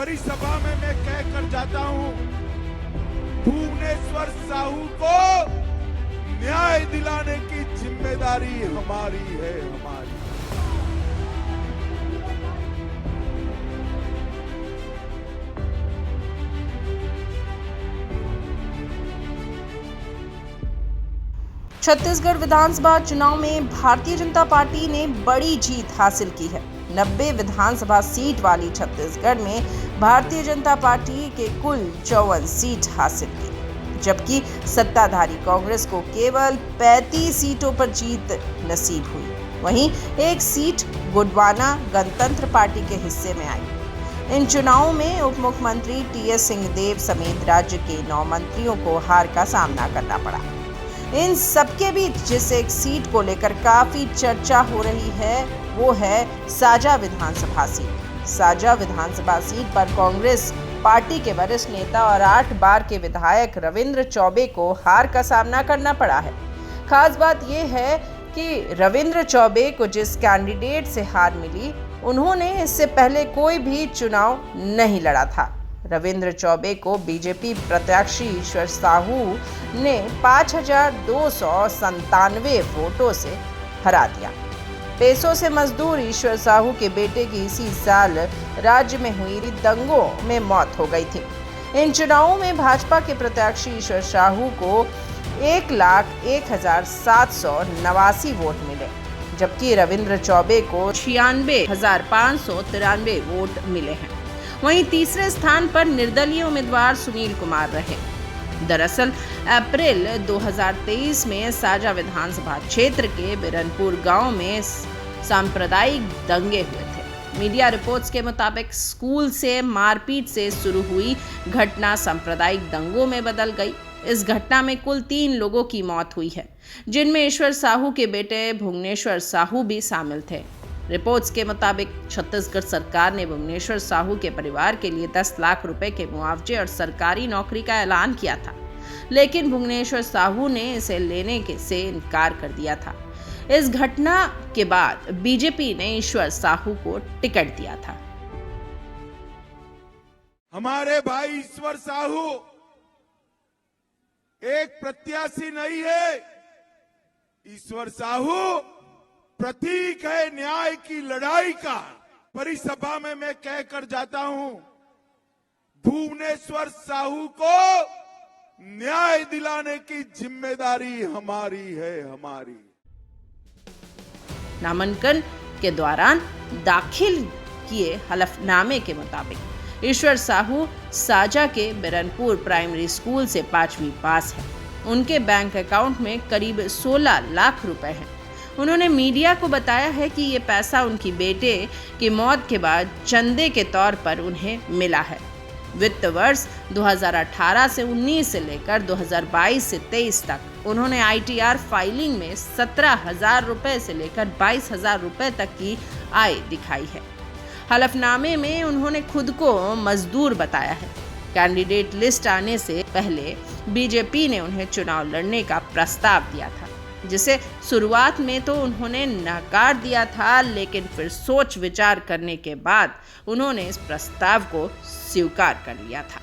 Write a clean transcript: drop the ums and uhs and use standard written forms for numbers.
बड़ी सभा में मैं कह कर जाता हूं, भुवनेश्वर साहू को न्याय दिलाने की जिम्मेदारी हमारी है, हमारी। छत्तीसगढ़ विधानसभा चुनाव में भारतीय जनता पार्टी ने बड़ी जीत हासिल की है। 90 विधानसभा सीट वाली छत्तीसगढ़ में भारतीय जनता पार्टी के कुल 54 सीट हासिल की, जबकि सत्ताधारी कांग्रेस को केवल 35 सीटों पर जीत नसीब हुई। वहीं एक सीट गोंडवाना गणतंत्र पार्टी के हिस्से में आई। इन चुनावों में उप मुख्यमंत्री टीएस सिंहदेव समेत राज्य के 9 मंत्रियों को हार का सामना करना पड़ा। इन सबके बीच जिस एक सीट को लेकर काफी चर्चा हो रही है वो है साजा विधानसभा सीट। साजा विधानसभा सीट पर कांग्रेस पार्टी के वरिष्ठ नेता और 8 बार के विधायक रविंद्र चौबे को हार का सामना करना पड़ा है। खास बात यह है कि रविंद्र चौबे को जिस कैंडिडेट से हार मिली, उन्होंने इससे पहले कोई भी चुनाव नहीं लड़ा था। रविंद्र चौबे को बीजेपी प्रत्याशी ईश्वर साहू ने 5297 वोटों से हरा दिया। पेशों से मजदूर ईश्वर साहू के बेटे की इसी साल राज्य में हुई दंगों में मौत हो गई थी। इन चुनावों में भाजपा के प्रत्याशी ईश्वर साहू को 1,01,789 वोट मिले, जबकि रविंद्र चौबे को 96,593 वोट मिले हैं। वहीं तीसरे स्थान पर निर्दलीय उम्मीदवार सुनील कुमार रहे। दरअसल अप्रैल 2023 में साजा विधानसभा क्षेत्र के बिरनपुर गांव में सांप्रदायिक दंगे हुए थे। मीडिया रिपोर्ट्स के मुताबिक स्कूल से मारपीट से शुरू हुई घटना सांप्रदायिक दंगों में बदल गई। इस घटना में कुल 3 लोगों की मौत हुई है, जिनमें ईश्वर साहू के बेटे भुवनेश्वर साहू भी शामिल थे। रिपोर्ट्स के मुताबिक छत्तीसगढ़ सरकार ने भुवनेश्वर साहू के परिवार के लिए 10 लाख रुपए के मुआवजे और सरकारी नौकरी का ऐलान किया था, लेकिन भुवनेश्वर साहू ने इसे लेने से इनकार कर दिया था। इस घटना के बाद बीजेपी ने ईश्वर साहू को टिकट दिया था। हमारे भाई ईश्वर साहू एक प्रत्याशी नहीं है। ईश्वर साहू प्रतीक है न्याय की लड़ाई का। बड़ी सभा में मैं कह कर जाता हूं, भुवनेश्वर साहू को न्याय दिलाने की जिम्मेदारी हमारी है, हमारी। नामांकन के दौरान दाखिल किए हलफनामे के मुताबिक ईश्वर साहू साजा के बिरनपुर प्राइमरी स्कूल से 5वीं पास है। उनके बैंक अकाउंट में करीब 16 लाख रुपए हैं। उन्होंने मीडिया को बताया है कि ये पैसा उनकी बेटे की मौत के बाद चंदे के तौर पर उन्हें मिला है। वित्त वर्ष 2018 से 19 से लेकर 2022 से 23 तक उन्होंने आईटीआर फाइलिंग में 17,000 रुपए से लेकर 22,000 रुपए तक की आय दिखाई है। हलफनामे में उन्होंने खुद को मजदूर बताया है। कैंडिडेट लिस्ट आने से पहले बीजेपी ने उन्हें चुनाव लड़ने का प्रस्ताव दिया था, जिसे शुरुआत में तो उन्होंने नकार दिया था, लेकिन फिर सोच विचार करने के बाद उन्होंने इस प्रस्ताव को स्वीकार कर लिया था।